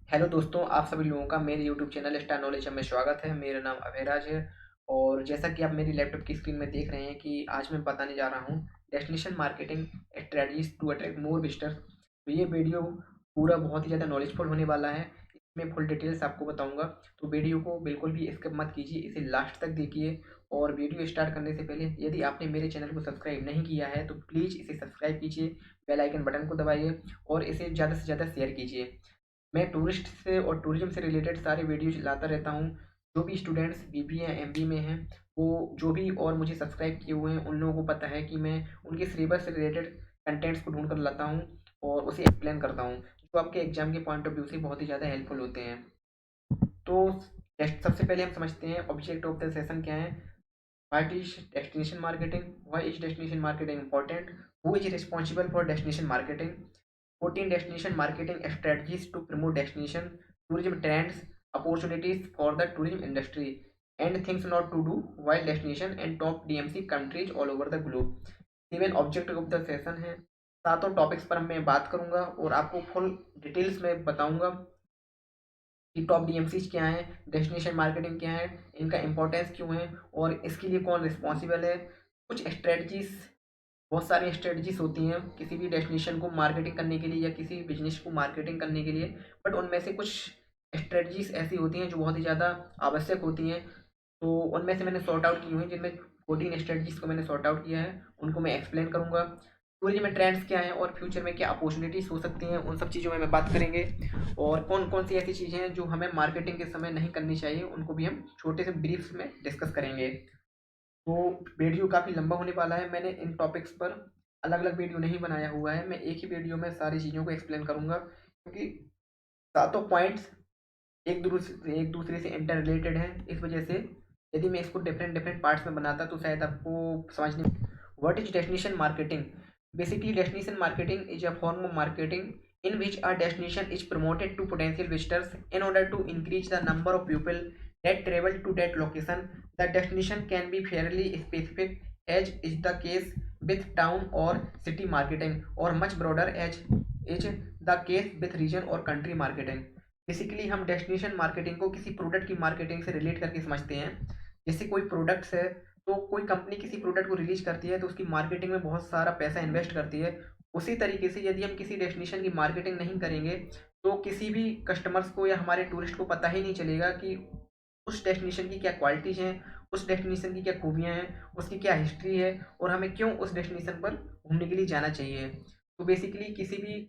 Hello दोस्तों, आप सभी लोगों का मेरे यूट्यूब चैनल स्टार नॉलेज में स्वागत है। मेरा नाम अभयराज है और जैसा कि आप मेरी लैपटॉप की स्क्रीन में देख रहे हैं कि आज मैं बताने जा रहा हूँ destination marketing strategies to attract more visitors. तो ये वीडियो पूरा बहुत ही ज़्यादा नॉलेजफुल होने वाला है। इसमें फुल डिटेल्स आपको बताऊंगा, तो वीडियो को बिल्कुल भी स्किप मत कीजिए, इसे लास्ट तक देखिए। और वीडियो स्टार्ट करने से पहले यदि आपने मेरे चैनल को सब्सक्राइब नहीं किया है तो प्लीज़ इसे सब्सक्राइब कीजिए, बेल आइकन बटन को दबाइए और इसे ज़्यादा से ज़्यादा शेयर कीजिए। मैं टूरिस्ट से और टूरिज्म से रिलेटेड सारे वीडियोज लाता रहता हूँ। जो भी स्टूडेंट्स बीबीए या एमबी में हैं, वो जो भी और मुझे सब्सक्राइब किए हुए हैं उन लोगों को पता है कि मैं उनके सिलेबस से रिलेटेड कंटेंट्स को ढूंढ कर लाता हूँ और उसे एक्सप्लेन करता हूँ, जो आपके एग्जाम के पॉइंट ऑफ व्यू से बहुत ही ज़्यादा हेल्पफुल होते हैं। तो सबसे पहले हम समझते हैं ऑब्जेक्ट ऑफ द सेशन क्या है। What is destination marketing, why is destination marketing important, who is responsible for destination marketing, 14 destination marketing strategies to promote destination tourism trends, opportunities for the tourism industry, and things not to do while destination and top DMC countries all over the globe। 7 objective of the session है। सातों topics पर मैं बात करूंगा और आपको full details में बताऊंगा कि टॉप डीएमसीज क्या है, डेस्टिनेशन मार्केटिंग क्या है, इनका इंपॉर्टेंस क्यों है और इसके लिए कौन रिस्पॉन्सिबल है। कुछ स्ट्रेटजीज, बहुत सारी स्ट्रेटजीज होती हैं किसी भी डेस्टिनेशन को मार्केटिंग करने के लिए या किसी बिजनेस को मार्केटिंग करने के लिए, बट उनमें से कुछ स्ट्रेटजीज ऐसी होती हैं जो बहुत ही ज़्यादा आवश्यक होती हैं। तो उनमें से मैंने सॉर्ट आउट की हुई हैं, जिनमें 14 स्ट्रेटजीज को मैंने सॉर्ट आउट किया है, उनको मैं एक्सप्लेन करूंगा। टूरिज्म में ट्रेंड्स क्या हैं और फ्यूचर में क्या अपॉर्चुनिटीज़ हो सकती हैं, उन सब चीज़ों में बात करेंगे। और कौन कौन सी ऐसी चीज़ें हैं जो हमें मार्केटिंग के समय नहीं करनी चाहिए, उनको भी हम छोटे से ब्रीफ्स में डिस्कस करेंगे। तो वीडियो काफ़ी लंबा होने वाला है। मैंने इन टॉपिक्स पर अलग अलग वीडियो नहीं बनाया हुआ है, मैं एक ही वीडियो में सारी चीज़ों को एक्सप्लेन करूंगा, क्योंकि सातों पॉइंट्स एक दूसरे से इंटर रिलेटेड हैं। इस वजह से यदि मैं इसको डिफरेंट डिफरेंट पार्ट्स में बनाता तो शायद आपको समझने। What is destination marketing? Basically destination marketing is a form of marketing in which a destination is promoted to potential visitors in order to increase the number of people that travel to that location. The destination can be fairly specific, as is the case with town or city marketing, or much broader, as is the case with region or country marketing। Basically हम destination marketing को किसी product की marketing से relate करके समझते हैं। जैसे कोई प्रोडक्ट्स है, तो कोई कंपनी किसी प्रोडक्ट को रिलीज करती है तो उसकी मार्केटिंग में बहुत सारा पैसा इन्वेस्ट करती है। उसी तरीके से यदि हम किसी डेस्टिनेशन की मार्केटिंग नहीं करेंगे तो किसी भी कस्टमर्स को या हमारे टूरिस्ट को पता ही नहीं चलेगा कि उस डेस्टिनेशन की क्या क्वालिटीज़ हैं, उस डेस्टिनेशन की क्या खूबियाँ हैं, उसकी क्या हिस्ट्री है और हमें क्यों उस डेस्टिनेशन पर घूमने के लिए जाना चाहिए। तो बेसिकली किसी भी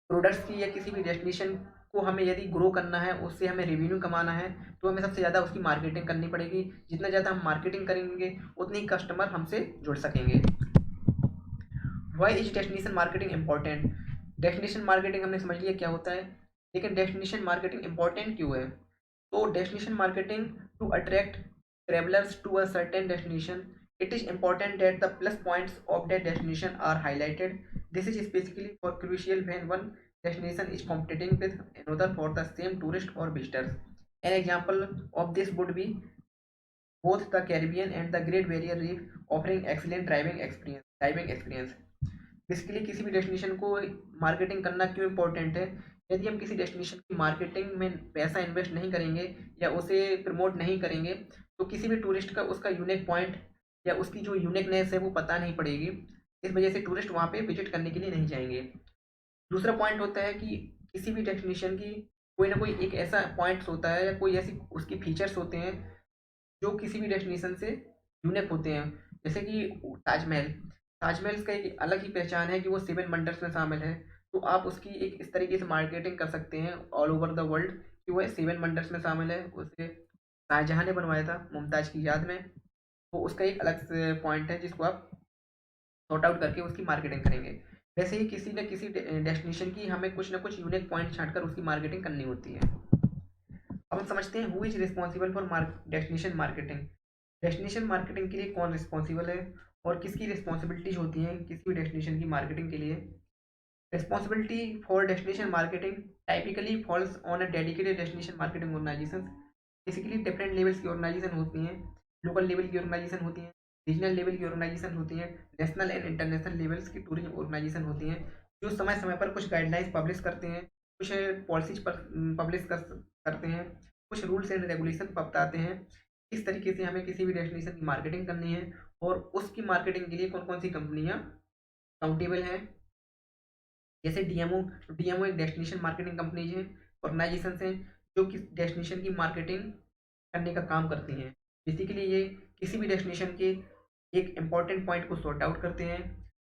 प्रोडक्ट्स की या किसी भी डेस्टिनेशन को हमें यदि ग्रो करना है, उससे हमें रेवेन्यू कमाना है, तो हमें सबसे ज़्यादा उसकी मार्केटिंग करनी पड़ेगी। जितना ज़्यादा हम मार्केटिंग करेंगे उतने ही कस्टमर हमसे जुड़ सकेंगे। Why is destination marketing important? Destination marketing हमने समझ लिया क्या होता है, लेकिन डेस्टिनेशन मार्केटिंग इंपॉर्टेंट क्यों है? तो destination marketing to attract travellers to a certain destination, it is important that the plus points of that destination are highlighted. This is especially for crucial when one destination is competing with another for the same tourist or visitors. An example of this would be both the Caribbean and the Great Barrier Reef offering excellent driving experience। Basically किसी भी destination को marketing करना क्यों important है? यदि हम किसी destination की मार्केटिंग में पैसा इन्वेस्ट नहीं करेंगे या उसे प्रमोट नहीं करेंगे तो किसी भी टूरिस्ट का उसका यूनिक पॉइंट या उसकी जो यूनिकनेस है वो पता नहीं पड़ेगी। इस वजह से टूरिस्ट वहाँ पे विजिट करने के लिए नहीं जाएंगे। दूसरा पॉइंट होता है कि किसी भी डेस्टिनेशन की कोई ना कोई एक ऐसा पॉइंट्स होता है या कोई ऐसी उसकी फीचर्स होते हैं जो किसी भी डेस्टिनेशन से यूनिक होते हैं। जैसे कि ताजमहल, ताजमहल का एक अलग ही पहचान है कि वो 7 वंडर्स में शामिल है। तो आप उसकी एक इस तरीके से मार्केटिंग कर सकते हैं ऑल ओवर द वर्ल्ड कि वो 7 वंडर्स में शामिल है। उसे शाहजहाँ ने बनवाया था मुमताज़ की याद में। तो उसका एक अलग से पॉइंट है जिसको आप सॉर्ट आउट करके उसकी मार्केटिंग करेंगे। वैसे ही किसी न किसी डेस्टिनेशन की हमें कुछ ना कुछ यूनिक पॉइंट छाँट कर उसकी मार्केटिंग करनी होती है। अब हम समझते हैं who is responsible for destination marketing. Destination marketing के लिए कौन रिस्पॉन्सिबल है और किसकी रिस्पॉन्सिबिलिटीज होती हैं किसी भी डेस्टिनेशन की मार्केटिंग के लिए। Responsibility for destination marketing typically falls on a dedicated destination marketing organisation. Basically different levels की ऑर्गेनाइजेशन होती हैं। लोकल लेवल की ऑर्गेनाइजेशन होती हैं, रीजनल लेवल की ऑर्गेनाइजेशन होती हैं, नेशनल एंड इंटरनेशनल लेवल्स की टूरिज्म ऑर्गेनाइजेशन होती हैं, जो समय समय पर कुछ गाइडलाइंस पब्लिश करते हैं कुछ पॉलिसीज पर पब्लिश करते हैं, कुछ रूल्स एंड रेगुलेशन बताते हैं किस तरीके से हमें किसी भी डेस्टिनेशन की मार्केटिंग करनी है और उसकी मार्केटिंग के लिए कौन कौन सी कंपनियां काउंटेबल हैं। जैसे डीएमओ, डीएमओ एक डेस्टिनेशन मार्केटिंग कंपनीज है, ऑर्गेनाइजेशन हैं जो कि डेस्टिनेशन की मार्केटिंग करने का काम करती हैं। बेसिकली ये किसी भी डेस्टिनेशन के एक इम्पॉर्टेंट पॉइंट को सॉर्ट आउट करते हैं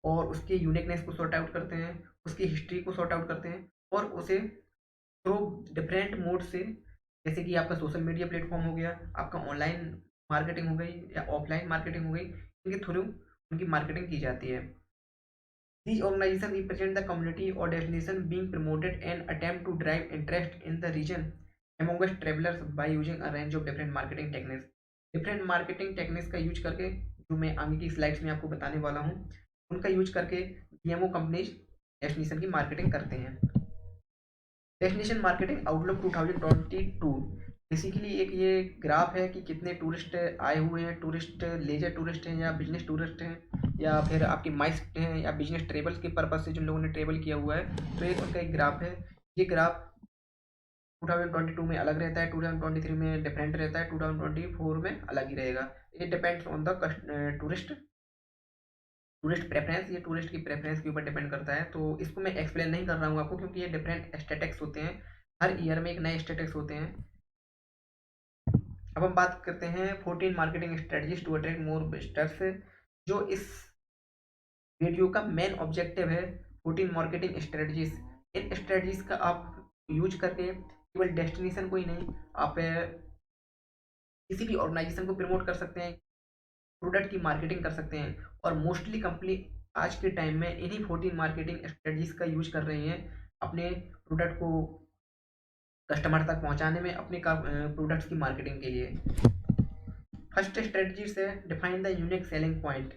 और उसके यूनिकनेस को सॉर्ट आउट करते हैं, उसकी हिस्ट्री को सॉर्ट आउट करते हैं और उसे थ्रू डिफरेंट मोड से, जैसे कि आपका सोशल मीडिया प्लेटफॉर्म हो गया, आपका ऑनलाइन मार्केटिंग हो गई या ऑफलाइन मार्केटिंग हो गई, इनके थ्रू उनकी मार्केटिंग की जाती है। These organizations represent the community or destination being promoted and attempt to drive interest in the region amongst travelers by using a range of different marketing techniques. Different marketing techniques का use करके, जो मैं आगे की slides में आपको बताने वाला हूँ, उनका यूज करके डीएमओ कंपनीज डेस्टिनेशन की मार्केटिंग करते हैं। डेस्टिनेशन मार्केटिंग आउटलुक 2022 बेसिकली एक ये ग्राफ है कि कितने टूरिस्ट आए हुए हैं, टूरिस्ट लेजर टूरिस्ट हैं या बिजनेस टूरिस्ट हैं या फिर आपकी माइस हैं या बिजनेस ट्रेवल्स के पर्पज से जिन लोगों ने ट्रेवल किया हुआ है, तो एक उनका एक ग्राफ है। ये ग्राफ 2022 में अलग रहता है, 2023 में डिफरेंट रहता है, 2024 में अलग ही रहेगा। ये depends on the tourist tourist preference, ये टूरिस्ट की प्रेफरेंस के ऊपर डिपेंड करता है। तो इसको मैं एक्सप्लेन नहीं कर रहा हूँ आपको, क्योंकि ये डिफरेंट स्टेटिक्स होते हैं, हर ईयर में एक नए स्टेटिक्स होते हैं। अब हम बात करते हैं 14 marketing strategies to attract more visitors, जो इस वीडियो का मेन ऑब्जेक्टिव है। 14 मार्केटिंग स्ट्रेटजीज, इन स्ट्रेटजीज का आप यूज करके केवल डेस्टिनेशन को ही नहीं, आप किसी भी ऑर्गेनाइजेशन को प्रमोट कर सकते हैं, प्रोडक्ट की मार्केटिंग कर सकते हैं। और मोस्टली कंपनी आज के टाइम में इन्हीं 14 मार्केटिंग स्ट्रेटजीज का यूज कर रही हैं अपने प्रोडक्ट को कस्टमर तक पहुंचाने में, अपने प्रोडक्ट्स की मार्केटिंग के लिए। फर्स्ट स्ट्रेटजी से define the unique selling point.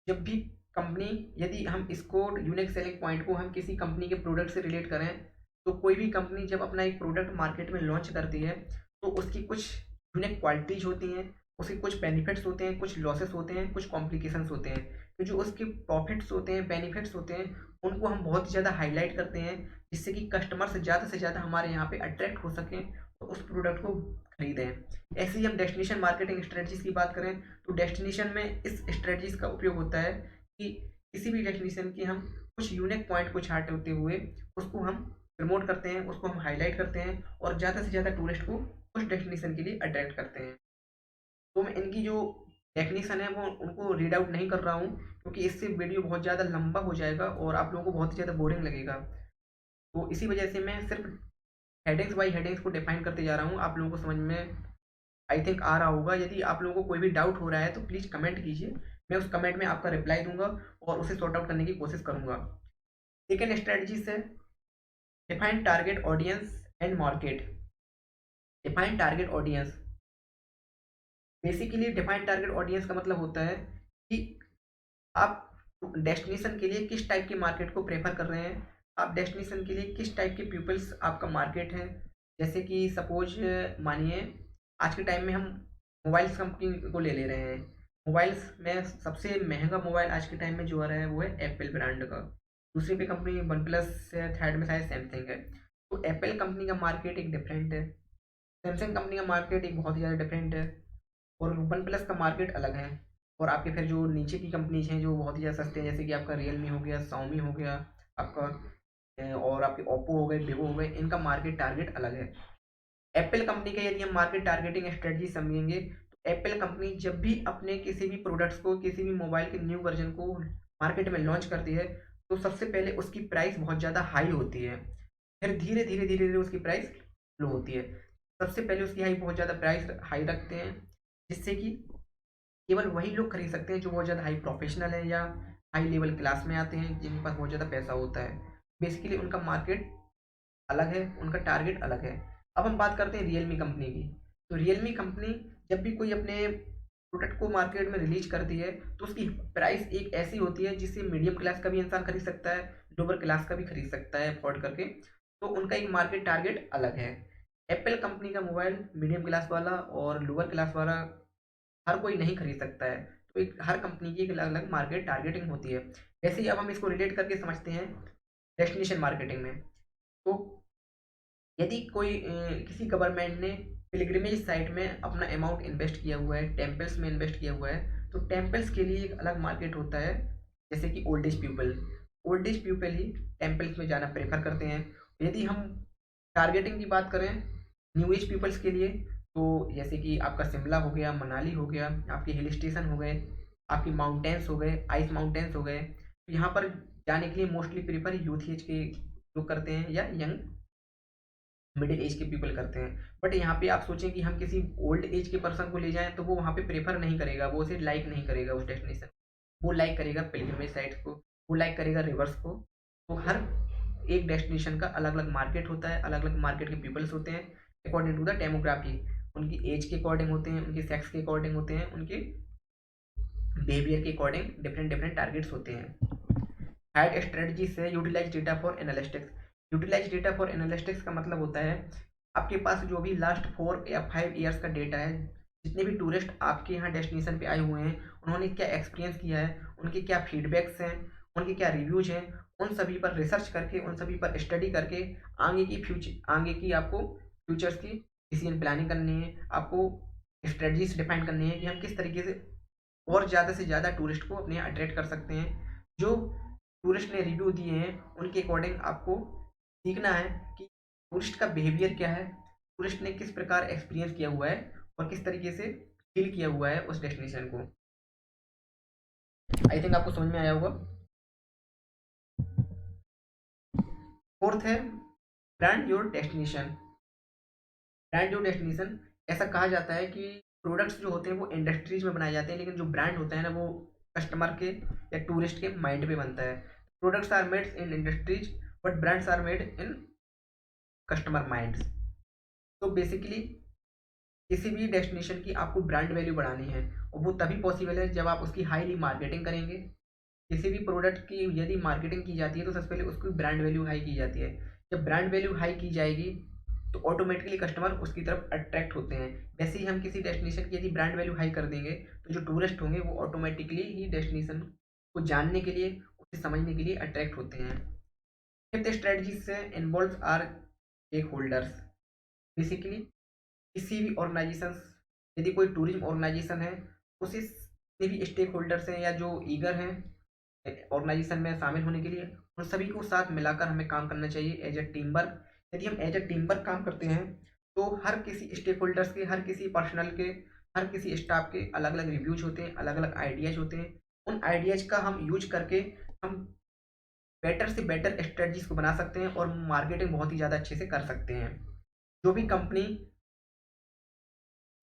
जब भी कंपनी, यदि हम इसको यूनिक सेलिंग पॉइंट को हम किसी कंपनी के प्रोडक्ट से रिलेट करें, तो कोई भी कंपनी जब अपना एक प्रोडक्ट मार्केट में लॉन्च करती है तो उसकी कुछ यूनिक क्वालिटीज होती हैं, उसके कुछ बेनिफिट्स होते हैं, कुछ लॉसेस होते हैं, कुछ कॉम्प्लिकेशंस होते हैं। तो जो उसके प्रॉफिट्स होते हैं, बेनिफिट्स होते हैं, उनको हम बहुत ज़्यादा हाईलाइट करते हैं, जिससे कि कस्टमर से ज़्यादा हमारे यहाँ पे अट्रैक्ट हो सकें और उस प्रोडक्ट को खरीदें। ऐसे ही हम डेस्टिनेशन मार्केटिंग स्ट्रेटजीज की बात करें तो डेस्टिनेशन में इस स्ट्रेटजीज का उपयोग होता है कि किसी भी डेस्टिनेशन की हम कुछ यूनिक पॉइंट को छांटते हुए उसको हम प्रमोट करते हैं, उसको हम हाईलाइट करते हैं और ज़्यादा से ज़्यादा टूरिस्ट को उस डेस्टिनेशन के लिए अट्रैक्ट करते हैं। तो मैं इनकी जो डेफिनेशन है वो उनको रीड आउट नहीं कर रहा हूँ, क्योंकि इससे वीडियो बहुत ज़्यादा लंबा हो जाएगा और आप लोगों को बहुत ही ज़्यादा बोरिंग लगेगा। तो इसी वजह से मैं सिर्फ हेडिंग्स बाई हेडिंग्स को डिफाइन करते जा रहा हूँ। आप लोगों को समझ में आई थिंक आ रहा होगा। यदि आप लोगों को कोई भी डाउट हो रहा है तो प्लीज़ कमेंट कीजिए, मैं उस कमेंट में आपका रिप्लाई दूंगा और उसे सॉर्ट आउट करने की कोशिश करूंगा। सेकेंड स्ट्रेटजी से define target audience and market. Define target audience, basically define target audience का मतलब होता है कि आप डेस्टिनेशन के लिए किस टाइप की मार्केट को प्रेफर कर रहे हैं, आप डेस्टिनेशन के लिए किस टाइप के पीपल्स आपका मार्केट है। जैसे कि सपोज मानिए आज के टाइम में हम मोबाइल्स कंपनी को ले रहे हैं। मोबाइल्स में सबसे महंगा मोबाइल आज के टाइम में जो आ रहा है वो है एप्पल ब्रांड का, दूसरी पे कंपनी वन प्लस है, थर्ड में शायद सैमसंग है। तो एप्पल कंपनी का मार्केट एक डिफरेंट है, सैमसंग कंपनी का मार्केट एक बहुत ही ज़्यादा डिफरेंट है और वन प्लस का मार्केट अलग है। और आपके फिर जो नीचे की कंपनीज हैं जो बहुत ही ज़्यादा सस्ते हैं, जैसे कि आपका रियलमी हो गया, शाओमी हो गया आपका, और आपके ओप्पो हो गए, वीवो हो गए, इनका मार्केट टारगेट अलग है। एप्पल कंपनी का यदि हम मार्केट टारगेटिंग स्ट्रेटजी समझेंगे तो एप्पल कंपनी जब भी अपने किसी भी प्रोडक्ट्स को, किसी भी मोबाइल के न्यू वर्जन को मार्केट में लॉन्च करती है तो सबसे पहले उसकी प्राइस बहुत ज़्यादा हाई होती है, फिर धीरे धीरे धीरे धीरे उसकी प्राइस लो होती है। सबसे पहले उसकी बहुत ज़्यादा प्राइस हाई रखते हैं, जिससे कि केवल वही लोग खरीद सकते हैं जो बहुत ज़्यादा हाई प्रोफेशनल है या हाई लेवल क्लास में आते हैं, जिनके पास बहुत ज़्यादा पैसा होता है। बेसिकली उनका मार्केट अलग है, उनका टारगेट अलग है। अब हम बात करते हैं रियलमी कंपनी की। तो रियलमी कंपनी जब भी कोई अपने प्रोडक्ट को मार्केट में रिलीज करती है तो उसकी प्राइस एक ऐसी होती है जिससे मीडियम क्लास का भी इंसान खरीद सकता है, लोअर क्लास का भी खरीद सकता है अफोर्ड करके। तो उनका एक मार्केट टारगेट अलग है। एप्पल कंपनी का मोबाइल मीडियम क्लास वाला और लोअर क्लास वाला हर कोई नहीं खरीद सकता है। तो एक हर कंपनी की एक अलग अलग मार्केट टारगेटिंग होती है। वैसे ही अब हम इसको रिलेट करके समझते हैं डेस्टिनेशन मार्केटिंग में। तो यदि कोई किसी गवर्नमेंट ने पिलग्रिमेज साइट में अपना अमाउंट इन्वेस्ट किया हुआ है, टेम्पल्स में इन्वेस्ट किया हुआ है, तो टेम्पल्स के लिए एक अलग मार्केट होता है। जैसे कि ओल्ड एज पीपल ही टेम्पल्स में जाना प्रेफर करते हैं। यदि हम टारगेटिंग की बात करें न्यू एज पीपल्स के लिए, तो जैसे कि आपका शिमला हो गया, मनाली हो गया, आपके हिल स्टेशन हो गए, आपकी माउंटेन्स हो गए, आइस माउंटेन्स हो गए, तो यहाँ पर जाने के लिए मोस्टली प्रेफर यूथ एज के लोग करते हैं या यंग मिडिल एज के पीपल करते हैं। बट यहाँ पे आप सोचें कि हम किसी ओल्ड एज के पर्सन को ले जाएं, तो वो वहाँ पे प्रेफर नहीं करेगा, वो उसे लाइक नहीं करेगा उस डेस्टिनेशन। वो लाइक करेगा पिलग्रिमेज साइट्स को, वो लाइक करेगा रिवर्स को। तो हर एक डेस्टिनेशन का अलग अलग मार्केट होता है, अलग अलग मार्केट के पीपल्स होते हैं अकॉर्डिंग टू द डेमोग्राफी। उनकी एज के अकॉर्डिंग होते हैं, उनके सेक्स के अकॉर्डिंग होते हैं, उनके बिहेवियर के अकॉर्डिंग डिफरेंट डिफरेंट टारगेट्स होते हैं। हाइड स्ट्रेटजी से utilise data for analytics. Utilise data for analytics का मतलब होता है आपके पास जो भी लास्ट 4 या 5 ईयर्स का डेटा है, जितने भी टूरिस्ट आपके यहाँ डेस्टिनेशन पे आए हुए हैं, उन्होंने क्या एक्सपीरियंस किया है, उनके क्या फीडबैक्स हैं, उनके क्या रिव्यूज हैं, उन सभी पर रिसर्च करके, उन सभी पर स्टडी करके आगे की आपको फ्यूचर्स की डिसीजन प्लानिंग करनी है, आपको स्ट्रेटजीज डिफाइन करनी है कि हम किस तरीके से और ज़्यादा से ज़्यादा टूरिस्ट को अपने यहाँ अट्रैक्ट कर सकते हैं। जो टूरिस्ट ने रिव्यू दिए हैं उनके अकॉर्डिंग आपको सीखना है कि टूरिस्ट का बिहेवियर क्या है, टूरिस्ट ने किस प्रकार एक्सपीरियंस किया हुआ है और किस तरीके से फील किया हुआ है उस डेस्टिनेशन को। आई थिंक आपको समझ में आया होगा। फोर्थ है brand your destination. Brand your destination, ऐसा कहा जाता है कि प्रोडक्ट्स जो होते हैं वो इंडस्ट्रीज में बनाए जाते हैं, लेकिन जो ब्रांड होता है ना वो कस्टमर के या टूरिस्ट के माइंड पे बनता है। Products are made in industries but brands are made in customer minds. तो बेसिकली किसी भी डेस्टिनेशन की आपको ब्रांड वैल्यू बढ़ानी है, और वो तभी पॉसिबल है जब आप उसकी हाईली मार्केटिंग करेंगे। किसी भी प्रोडक्ट की यदि मार्केटिंग की जाती है तो सबसे पहले उसकी ब्रांड वैल्यू हाई की जाती है। जब ब्रांड वैल्यू हाई की जाएगी तो ऑटोमेटिकली कस्टमर उसकी तरफ अट्रैक्ट होते हैं। वैसे ही हम किसी डेस्टिनेशन की यदि ब्रांड वैल्यू हाई कर देंगे तो जो टूरिस्ट होंगे वो ऑटोमेटिकली ही डेस्टिनेशन को जानने के लिए, उसे समझने के लिए अट्रैक्ट होते हैं। फिफ्थ स्ट्रेटजी से involve are stakeholders. Basically किसी भी ऑर्गेनाइजेशन, यदि कोई टूरिज्म ऑर्गेनाइजेशन है, उसे जितने भी स्टेक होल्डर्स हैं या जो ईगर हैं ऑर्गेनाइजेशन में शामिल होने के लिए, उन सभी को साथ मिलाकर हमें काम करना चाहिए एज अ टीम वर्क। यदि हम एज अ टीम वर्क काम करते हैं तो हर किसी स्टेक होल्डर्स के, हर किसी पर्सनल के, हर किसी स्टाफ के अलग अलग रिव्यूज होते हैं, अलग अलग आइडियाज होते हैं। उन आइडियाज का हम यूज करके हम बेटर से बेटर स्ट्रेटजीज को बना सकते हैं और मार्केटिंग बहुत ही ज़्यादा अच्छे से कर सकते हैं। जो भी कंपनी,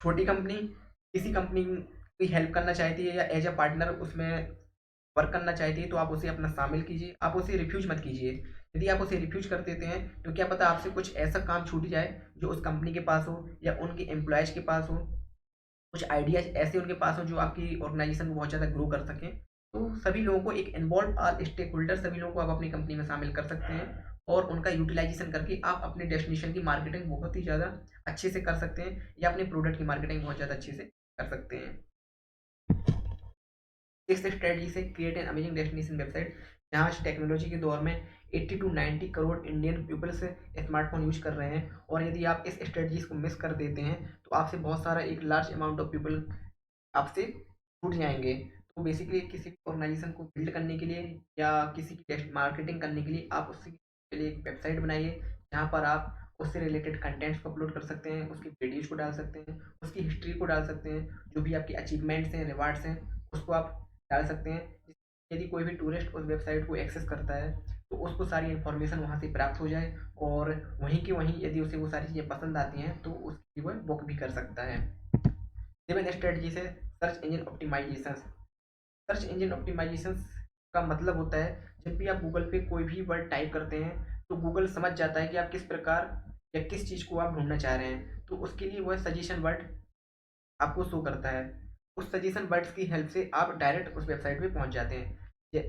छोटी कंपनी किसी कंपनी की हेल्प करना चाहती है या एज अ पार्टनर उसमें वर्क करना चाहती है, तो आप उसे अपना शामिल कीजिए, आप उसे रिफ्यूज मत कीजिए। यदि आप उसे रिफ्यूज कर देते हैं तो क्या पता आपसे कुछ ऐसा काम छूट जाए जो उस कंपनी के पास हो या उनके एम्प्लॉयज़ के पास हो, कुछ आइडियाज़ ऐसे उनके पास हो जो आपकी ऑर्गेनाइजेशन को बहुत ज़्यादा ग्रो कर सकें। तो सभी लोगों को एक इन्वॉल्व आल स्टेक होल्डर, सभी लोगों को आप अपनी कंपनी में शामिल कर सकते हैं और उनका यूटिलाइजेशन करके आप अपने डेस्टिनेशन की मार्केटिंग बहुत ही ज़्यादा अच्छे से कर सकते हैं या अपने प्रोडक्ट की मार्केटिंग बहुत ज़्यादा अच्छे से कर सकते हैं। इस स्ट्रेटजी से create an amazing destination website. जहाँ आज टेक्नोलॉजी के दौर में 80 to 90 crore Indian peoples smartphone use कर रहे हैं, और यदि आप इस स्ट्रेटजीज को मिस कर देते हैं तो आपसे बहुत सारा एक लार्ज अमाउंट ऑफ पीपल आपसे छूट जाएंगे। तो बेसिकली किसी ऑर्गेनाइजेशन को बिल्ड करने के लिए या किसी की मार्केटिंग करने के लिए आप उसके लिए एक वेबसाइट बनाइए जहाँ पर आप उससे रिलेटेड कंटेंट्स को अपलोड कर सकते हैं, उसकी वीडियोज को डाल सकते हैं, उसकी हिस्ट्री को डाल सकते हैं, जो भी आपकी अचीवमेंट्स हैं, रिवार्ड्स हैं, उसको आप डाल सकते हैं। यदि कोई भी टूरिस्ट उस वेबसाइट को एक्सेस करता है तो उसको सारी इन्फॉर्मेशन वहाँ से प्राप्त हो जाए, और वहीं के वहीं यदि उसे वो सारी चीज़ें पसंद आती हैं तो उसकी वह बुक भी कर सकता है। सेवन स्ट्रेटजी से search engine optimisation. Search engine optimisation का मतलब होता है जब भी आप गूगल पे कोई भी वर्ड टाइप करते हैं तो गूगल समझ जाता है कि आप किस प्रकार या किस चीज़ को आप ढूंढना चाह रहे हैं, तो उसके लिए वह सजेशन वर्ड आपको शो करता है। उस सजेशन वर्ड्स की हेल्प से आप डायरेक्ट उस वेबसाइट पे पहुंच जाते हैं।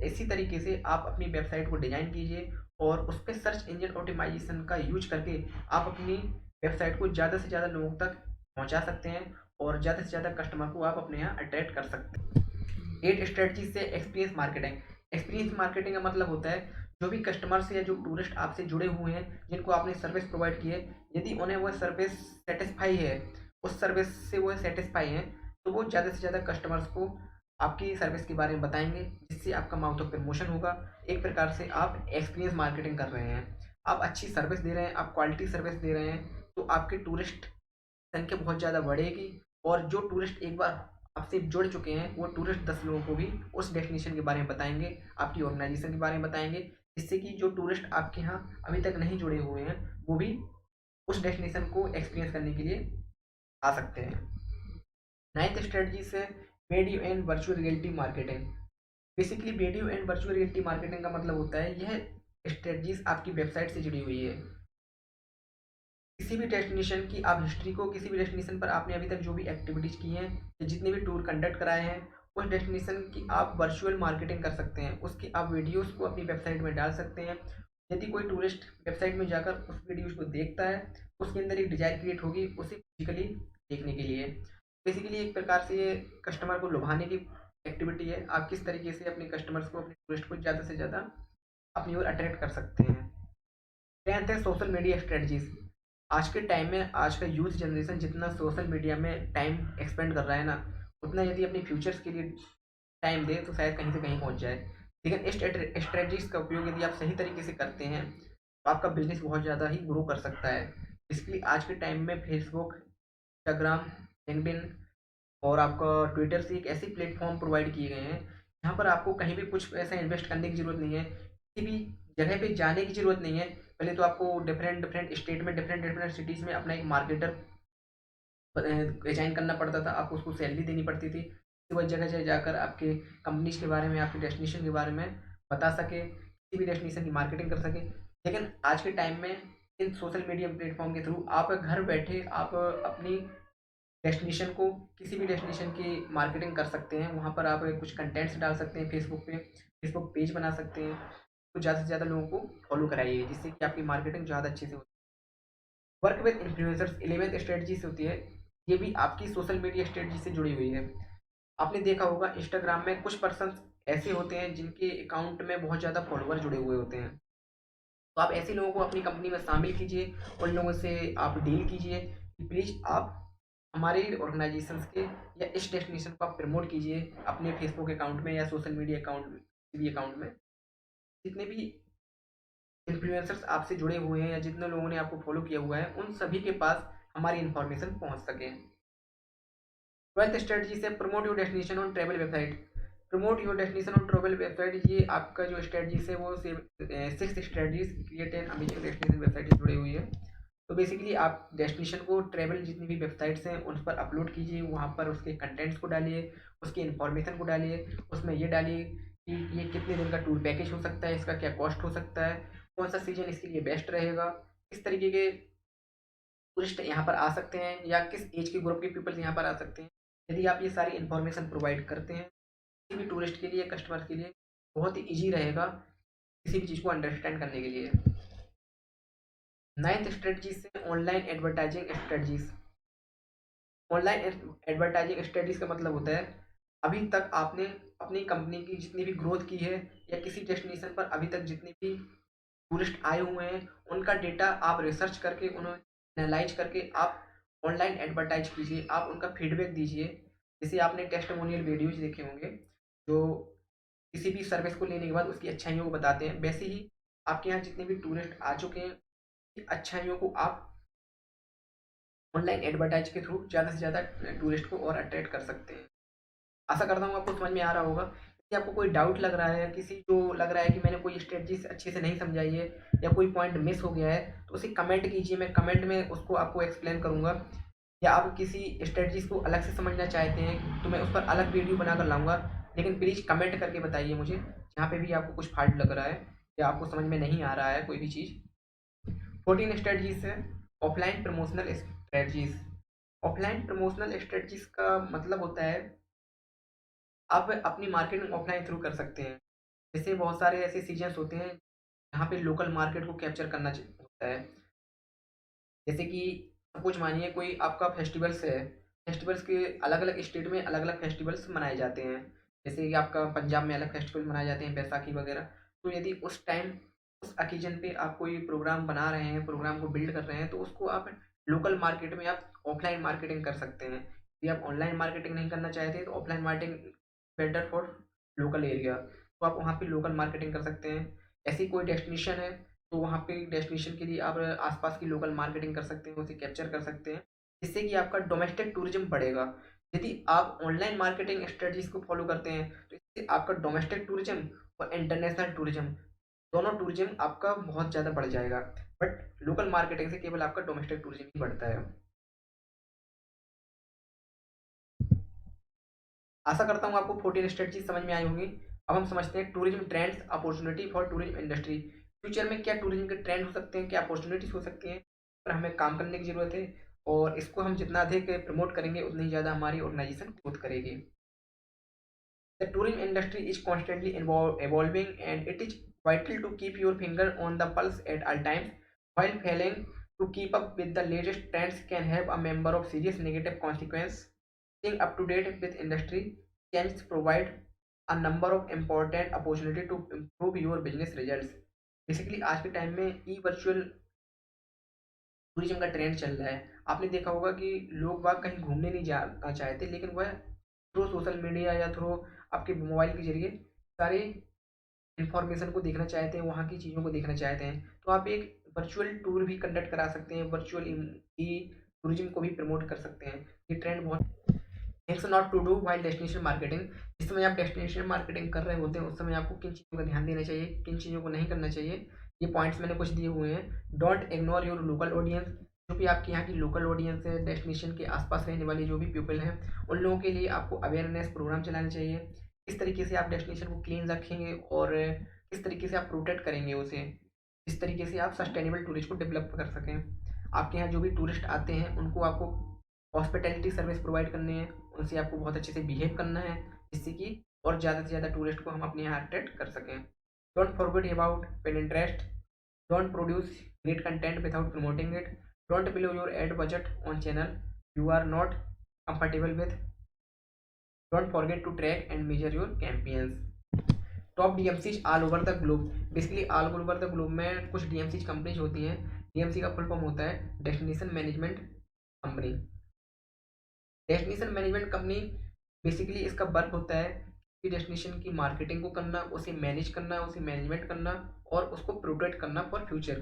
इसी तरीके से आप अपनी वेबसाइट को डिज़ाइन कीजिए और उस पर सर्च इंजन ऑप्टिमाइजेशन का यूज करके आप अपनी वेबसाइट को ज़्यादा से ज़्यादा लोगों तक पहुंचा सकते हैं और ज़्यादा से ज़्यादा कस्टमर को आप अपने यहाँ अट्रैक्ट कर सकते हैं। 8 स्ट्रेटजी से एक्सपीरियंस मार्केटिंग। एक्सपीरियंस मार्केटिंग का मतलब होता है जो भी कस्टमर्स या जो टूरिस्ट आपसे जुड़े हुए हैं, जिनको आपने सर्विस प्रोवाइड की है, यदि उन्हें वह सर्विस सेटिस्फाई है, उस सर्विस से वो सेटिस्फाई हैं, तो वो ज़्यादा से ज़्यादा कस्टमर्स को आपकी सर्विस के बारे में बताएँगे, जिससे आपका माउथ ऑफ प्रमोशन होगा। एक प्रकार से आप एक्सपीरियंस मार्केटिंग कर रहे हैं। आप अच्छी सर्विस दे रहे हैं, आप क्वालिटी सर्विस दे रहे हैं, तो आपके टूरिस्ट संख्या बहुत ज़्यादा बढ़ेगी, और जो टूरिस्ट एक बार आपसे जुड़ चुके हैं, वो टूरिस्ट 10 लोगों को भी उस डेस्टिनेशन के बारे में बताएँगे, आपकी ऑर्गेनाइज़ेशन के बारे में बताएँगे, जिससे कि जो टूरिस्ट आपके यहाँ अभी तक नहीं जुड़े हुए हैं, वो भी उस डेस्टिनेशन को एक्सपीरियंस करने के लिए आ सकते हैं। 9th स्ट्रेटजी है video and virtual reality marketing. Basically video and virtual reality marketing का मतलब होता है, यह स्ट्रेटजीज आपकी वेबसाइट से जुड़ी हुई है। किसी भी डेस्टिनेशन की आप हिस्ट्री को, किसी भी डेस्टिनेशन पर आपने अभी तक जो भी एक्टिविटीज़ की हैं या जितने भी टूर कंडक्ट कराए हैं, उस डेस्टिनेशन की आप वर्चुअल मार्केटिंग कर सकते हैं। उसकी आप वीडियोज़ को अपनी वेबसाइट में डाल सकते हैं। यदि कोई टूरिस्ट वेबसाइट में जाकर उस वीडियोज़ को देखता है, उसके अंदर एक डिज़ायर क्रिएट होगी उसे फिजिकली देखने के लिए। बेसिकली एक प्रकार से ये कस्टमर को लुभाने की एक्टिविटी है। आप किस तरीके से अपने कस्टमर्स को, अपने टूरिस्ट को ज़्यादा से ज़्यादा अपनी ओर अट्रैक्ट कर सकते हैं। 10th है सोशल मीडिया स्ट्रेटजीज। आज के टाइम में आज का यूथ जनरेशन जितना सोशल मीडिया में टाइम एक्सपेंड कर रहा है ना, उतना यदि अपने फ्यूचर्स के लिए टाइम दे तो शायद कहीं से कहीं पहुंच जाए। लेकिन इस स्ट्रेटजीज का उपयोग यदि आप सही तरीके से करते हैं, तो आपका बिजनेस बहुत ज़्यादा ही ग्रो कर सकता है। इसलिए आज के टाइम में फेसबुक, इंस्टाग्राम, लिंक्डइन और आपका ट्विटर से एक ऐसे प्लेटफॉर्म प्रोवाइड किए गए हैं, जहाँ पर आपको कहीं भी कुछ पैसा इन्वेस्ट करने की ज़रूरत नहीं है, किसी भी जगह पे जाने की ज़रूरत नहीं है। पहले तो आपको डिफरेंट डिफरेंट स्टेट में, डिफरेंट डिफरेंट सिटीज़ में अपना एक मार्केटर डिजाइन करना पड़ता था, आपको उसको सैलरी देनी पड़ती थी, कि वह जगह जगह जाकर आपके कंपनीज के बारे में, आपके डेस्टिनेशन के बारे में बता सके, किसी भी डेस्टिनेशन की मार्केटिंग कर सके। लेकिन आज के टाइम में इन सोशल मीडिया प्लेटफॉर्म के थ्रू आप घर बैठे आप अपनी डेस्टिनेशन को, किसी भी डेस्टिनेशन की मार्केटिंग कर सकते हैं। वहाँ पर आप कुछ कंटेंट्स डाल सकते हैं, फेसबुक पे फेसबुक पेज बना सकते हैं, तो ज़्यादा से ज़्यादा लोगों को फॉलो कराइए, जिससे कि आपकी मार्केटिंग ज़्यादा अच्छे से हो। Work with influencers 11th strategy से होती है, ये भी आपकी सोशल मीडिया स्ट्रेटजी से जुड़ी हुई है। आपने देखा होगा इंस्टाग्राम में कुछ पर्सन ऐसे होते हैं जिनके अकाउंट में बहुत ज़्यादा फॉलोवर जुड़े हुए होते हैं। तो आप ऐसे लोगों को अपनी कंपनी में शामिल कीजिए, उन लोगों से आप डील कीजिए कि प्लीज़ आप हमारे ऑर्गेनाइजेशंस के या इस डेस्टिनेशन को आप प्रमोट कीजिए अपने फेसबुक अकाउंट में या सोशल मीडिया अकाउंट में, किसी भी अकाउंट में। जितने भी इन्फ्लुएंसर्स आपसे जुड़े हुए हैं या जितने लोगों ने आपको फॉलो किया हुआ है, उन सभी के पास हमारी इन्फॉर्मेशन पहुंच सके। 12th स्ट्रेटजी से promote your destination on travel website. Promote your destination on travel website, ये आपका जो स्ट्रेटजीज है वो 6th strategies create an amazing destination website से जुड़ी हुई है। तो बेसिकली आप डेस्टिनेशन को, ट्रैवल जितनी भी वेबसाइट्स हैं उन पर अपलोड कीजिए, वहाँ पर उसके कंटेंट्स को डालिए, उसकी इन्फॉर्मेशन को डालिए, उसमें ये डालिए कि ये कितने दिन का टूर पैकेज हो सकता है, इसका क्या कॉस्ट हो सकता है, कौन सा सीजन इसके लिए बेस्ट रहेगा, किस तरीके के टूरिस्ट यहाँ पर आ सकते हैं या किस एज के ग्रुप के पीपल्स यहाँ पर आ सकते हैं। यदि आप ये सारी इन्फॉर्मेशन प्रोवाइड करते हैं, किसी भी टूरिस्ट के लिए, कस्टमर के लिए बहुत ही ईजी रहेगा किसी भी चीज़ को अंडरस्टैंड करने के लिए। 9th स्ट्रेटजी से online advertising strategies. Online advertising strategies का मतलब होता है, अभी तक आपने अपनी कंपनी की जितनी भी ग्रोथ की है या किसी डेस्टिनेशन पर अभी तक जितने भी टूरिस्ट आए हुए हैं, उनका डेटा आप रिसर्च करके, उन्हें एनालाइज करके आप ऑनलाइन एडवर्टाइज कीजिए, आप उनका फीडबैक दीजिए। जैसे आपने टेस्टिमोनियल वीडियोज देखे होंगे, जो किसी भी सर्विस को लेने के बाद उसकी अच्छाइयों को बताते हैं, वैसे ही आपके यहाँ जितने भी टूरिस्ट आ चुके हैं, अच्छाइयों को आप ऑनलाइन एडवर्टाइज के थ्रू ज़्यादा से ज़्यादा टूरिस्ट को और अट्रैक्ट कर सकते हैं। आशा करता हूँ आपको समझ में आ रहा होगा। यदि आपको कोई डाउट लग रहा है, किसी को लग रहा है कि मैंने कोई स्ट्रेटजी अच्छे से नहीं समझाई है या कोई पॉइंट मिस हो गया है, तो उसे कमेंट कीजिए, मैं कमेंट में उसको आपको एक्सप्लेन करूँगा। या आप किसी स्ट्रेटजीज को अलग से समझना चाहते हैं, तो मैं उस पर अलग वीडियो बनाकर लाऊँगा। लेकिन प्लीज़ कमेंट करके बताइए मुझे, जहाँ पे भी आपको कुछ फ़ॉल्ट लग रहा है या आपको समझ में नहीं आ रहा है कोई भी चीज़। 14 स्ट्रेटजीज है offline promotional strategies. Offline promotional strategies का मतलब होता है, आप अपनी मार्केटिंग ऑफलाइन थ्रू कर सकते हैं। जैसे बहुत सारे ऐसे सीजन्स होते हैं, जहाँ पे लोकल मार्केट को कैप्चर करना होता है। जैसे कि सपोज मानिए कोई आपका फेस्टिवल्स है, फेस्टिवल्स के अलग-अलग स्टेट में अलग-अलग फेस्टिवल्स मनाए जाते हैं। जैसे कि आपका पंजाब में अलग फेस्टिवल मनाए जाते हैं, बैसाखी वगैरह। तो यदि उस टाइम उस ओकेजन पे आप कोई प्रोग्राम बना रहे हैं, प्रोग्राम को बिल्ड कर रहे हैं, तो उसको आप लोकल मार्केट में आप ऑफलाइन मार्केटिंग कर सकते हैं। यदि आप ऑनलाइन मार्केटिंग नहीं करना चाहते तो offline marketing better for local area, तो आप वहाँ पे लोकल मार्केटिंग कर सकते हैं। ऐसी कोई डेस्टिनेशन है तो वहाँ पे डेस्टिनेशन के लिए आप आसपास की लोकल मार्केटिंग कर सकते हैं, उसे कैप्चर कर सकते हैं, जिससे कि आपका डोमेस्टिक टूरिज्म बढ़ेगा। यदि आप ऑनलाइन मार्केटिंग स्ट्रेटजीज को फॉलो करते हैं तो इससे आपका डोमेस्टिक टूरिज्म और इंटरनेशनल टूरिज्म, दोनों टूरिज्म आपका बहुत ज़्यादा बढ़ जाएगा। बट लोकल मार्केटिंग से केवल आपका डोमेस्टिक टूरिज्म ही बढ़ता है। आशा करता हूँ आपको 14 स्ट्रेटजी समझ में आई होंगी। अब हम समझते हैं tourism trends, opportunity for tourism industry. Future में क्या टूरिज्म के ट्रेंड हो सकते हैं, क्या अपॉर्चुनिटीज हो सकती हैं, पर हमें काम करने की ज़रूरत है, और इसको हम जितना अधिक प्रमोट करेंगे उतनी ही ज़्यादा हमारी ऑर्गेनाइजेशन ग्रोथ करेगी। The tourism industry is constantly evolving, and it is vital to keep your finger on the pulse at all times. While failing to keep up with the latest trends can have a number of serious negative consequences, staying up to date with industry changes provide a number of important opportunity to improve your business results. Basically आज के time में ई virtual tourism का trend चल रहा है। आपने देखा होगा कि लोग बाग कहीं घूमने नहीं जाना चाहते, लेकिन वह थ्रू सोशल मीडिया या थ्रू आपके मोबाइल के ज़रिए सारे इन्फॉर्मेशन को देखना चाहते हैं, वहाँ की चीज़ों को देखना चाहते हैं। तो आप एक वर्चुअल टूर भी कंडक्ट करा सकते हैं, वर्चुअल ई टूरिज्म को भी प्रमोट कर सकते हैं। ये ट्रेंड बहुत things not to do while destination marketing. जिस समय आप डेस्टिनेशन मार्केटिंग कर रहे होते हैं उस समय आपको किन चीज़ों का ध्यान देना चाहिए, किन चीज़ों को नहीं करना चाहिए, ये पॉइंट्स मैंने कुछ दिए हुए हैं। Don't ignore your local audience. जो भी आपके यहाँ की लोकल ऑडियंस है, डेस्टिनेशन के आसपास रहने वाले जो भी पीपल हैं, उन लोगों के लिए आपको अवेयरनेस प्रोग्राम चलाना चाहिए। किस तरीके से आप डेस्टिनेशन को क्लीन रखेंगे और किस तरीके से आप प्रोटेक्ट करेंगे उसे, इस तरीके से आप सस्टेनेबल टूरिज्म को डेवलप कर सकें। आपके यहाँ जो भी टूरिस्ट आते हैं उनको आपको हॉस्पिटैलिटी सर्विस प्रोवाइड करनी है, उनसे आपको बहुत अच्छे से बिहेव करना है, जिससे कि और ज़्यादा से ज़्यादा टूरिस्ट को हम अपने यहाँ अट्रैक्ट कर सकें। Don't forget about Pinterest. Don't produce great content without promoting it. Don't blow your ad budget on channel you are not comfortable with. Don't forget to track and measure your campaigns. Top DMCs all over the globe. Basically all over the globe में कुछ डीएमसीज companies होती हैं। DMC का full form होता है destination management company. Destination management company basically इसका work होता है कि डेस्टिनेशन की मार्केटिंग को करना, उसे मैनेज करना, उसे मैनेजमेंट करना और उसको प्रोटेक्ट करना फॉर फ्यूचर।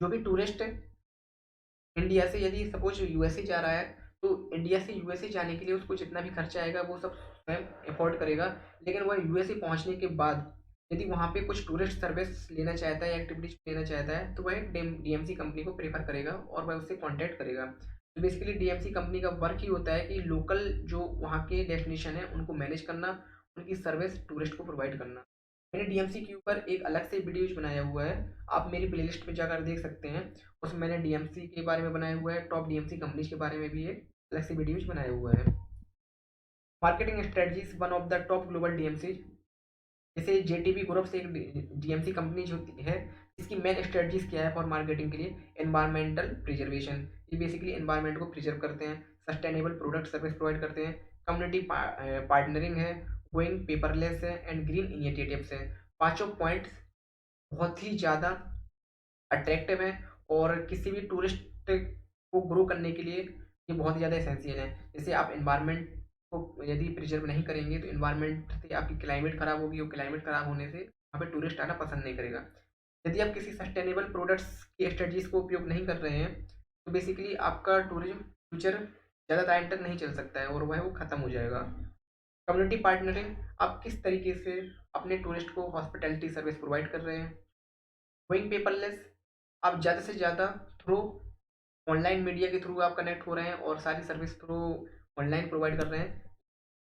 जो भी टूरिस्ट इंडिया से यदि सपोज यूएसए जा रहा है तो इंडिया से यूएसए जाने के लिए उसको जितना भी खर्चा आएगा वो सब स्वयं अफोर्ड करेगा। लेकिन वह यूएसए पहुंचने के बाद यदि वहाँ पे कुछ टूरिस्ट सर्विस लेना चाहता है या एक्टिविटीज लेना चाहता है तो वह डीएमसी कंपनी को प्रेफर करेगा और वह उससे कॉन्टैक्ट करेगा। तो बेसिकली डीएमसी कंपनी का वर्क ही होता है कि लोकल जो वहाँ के डेस्टिनेशन है उनको मैनेज करना, उनकी सर्विस टूरिस्ट को प्रोवाइड करना। मैंने डीएमसी के ऊपर एक अलग से वीडियोज बनाया हुआ है, आप मेरी प्लेलिस्ट में जाकर देख सकते हैं। उसमें मैंने डीएमसी के बारे में बनाया हुआ है, टॉप डीएमसी कंपनीज के बारे में भी एक अलग से वीडियोज बनाया हुआ है। Marketing strategies one of the top global DMC, जैसे जेटीबी ग्रुप से एक डीएमसी कंपनी जो होती है, इसकी मेन स्ट्रेटजीज क्या है फॉर मार्केटिंग के लिए। एनवायरमेंटल प्रिजर्वेशन, ये बेसिकली एनवायरमेंट को प्रिजर्व करते हैं। सस्टेनेबल प्रोडक्ट सर्विस प्रोवाइड करते हैं। कम्युनिटी पार्टनरिंग है, गोइंग पेपरलेस है एंड ग्रीन इनिशिएटिव्स है। पांचों पॉइंट्स बहुत ही ज़्यादा अट्रैक्टिव है और किसी भी टूरिस्ट को ग्रो करने के लिए ये बहुत ही ज़्यादा एसेंशियल है। जैसे आप एनवायरनमेंट को यदि प्रिजर्व नहीं करेंगे तो एनवायरनमेंट से आपकी क्लाइमेट ख़राब होगी और क्लाइमेट ख़राब होने से वहाँ पे टूरिस्ट आना पसंद नहीं करेगा। यदि आप किसी सस्टेनेबल प्रोडक्ट्स की स्ट्रेटजीज को उपयोग नहीं कर रहे हैं तो बेसिकली आपका टूरिज्म फ्यूचर ज़्यादा टाइम तक नहीं चल सकता है और वह वो ख़त्म हो जाएगा। कम्युनिटी पार्टनरिंग, आप किस तरीके से अपने टूरिस्ट को हॉस्पिटैलिटी सर्विस प्रोवाइड कर रहे हैं। गोइंग पेपरलेस, आप ज़्यादा से ज़्यादा थ्रू ऑनलाइन मीडिया के थ्रू आप कनेक्ट हो रहे हैं और सारी सर्विस थ्रू ऑनलाइन प्रोवाइड कर रहे हैं।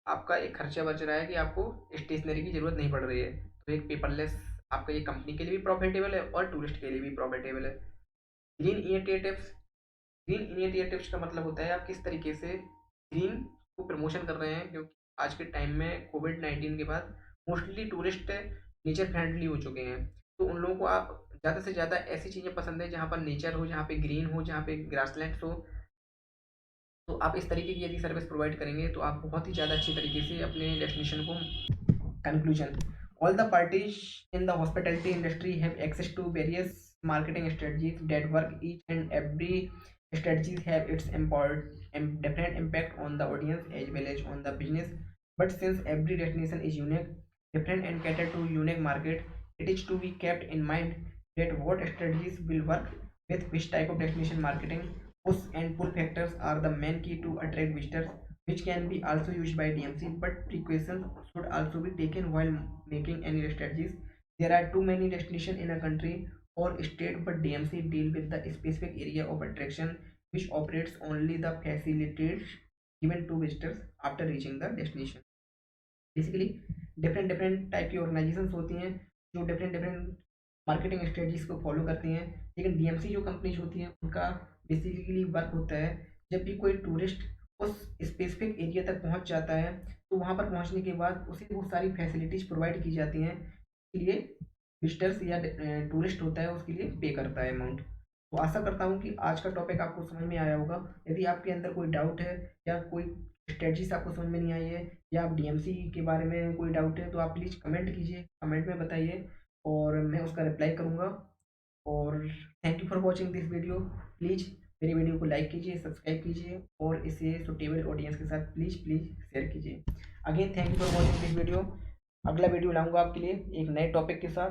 आपका एक खर्चा बच रहा है कि आपको स्टेशनरी की ज़रूरत नहीं पड़ रही है। तो एक पेपरलेस आपका ये कंपनी के लिए भी प्रॉफिटेबल है और टूरिस्ट के लिए भी प्रॉफिटेबल है। ग्रीन इनिशिएटिव्स, ग्रीन इनिशिएटिव्स का मतलब होता है आप किस तरीके से ग्रीन को प्रमोशन कर रहे हैं, क्योंकि आज के टाइम में कोविड-19 के बाद मोस्टली टूरिस्ट नेचर फ्रेंडली हो चुके हैं। तो उन लोगों को आप ज़्यादा से ज़्यादा ऐसी चीज़ें पसंद है जहाँ पर नेचर हो, जहाँ पे ग्रीन हो, जहाँ पे ग्रासलैंड्स हो। तो आप इस तरीके की यदि सर्विस प्रोवाइड करेंगे तो आप बहुत ही ज़्यादा अच्छी तरीके से अपने डेस्टिनेशन को conclusion All the parties in the hospitality industry have access to various marketing strategies that work. Each and every strategies have its different impact on the audience as well as on the business. But since every destination is unique, different and cater to unique market, it is to be kept in mind that what strategies will work with which type of destination. Marketing push and pull factors are the main key to attract visitors, which can be also used by DMC, but precautions should also be taken while making any strategies. There are too many destinations in a country or state, but DMC deal with the specific area of attraction which operates only the facilities given to visitors after reaching the destination. Basically different different type की organisations होती हैं जो different different marketing strategies को follow करती हैं, लेकिन DMC जो companies होती हैं उनका बेसिकली वर्क होता है जब भी कोई टूरिस्ट उस स्पेसिफिक एरिया तक पहुंच जाता है तो वहां पर पहुंचने के बाद उसे वो सारी फैसिलिटीज़ प्रोवाइड की जाती हैं, इसके लिए विजिटर्स या टूरिस्ट होता है उसके लिए पे करता है अमाउंट। तो आशा करता हूँ कि आज का टॉपिक आपको समझ में आया होगा। यदि आपके अंदर कोई डाउट है या कोई स्ट्रेटजीज आपको समझ में नहीं आई है या आप डीएमसी के बारे में कोई डाउट है तो आप प्लीज़ कमेंट कीजिए, कमेंट में बताइए और मैं उसका रिप्लाई करूँगा। और thank you for watching this video. Please मेरी वीडियो को लाइक कीजिए, सब्सक्राइब कीजिए और इसे सुटेबल ऑडियंस के साथ प्लीज़ प्लीज़ शेयर कीजिए। Again thank you for watching this video. अगला वीडियो लाऊंगा आपके लिए एक नए टॉपिक के साथ।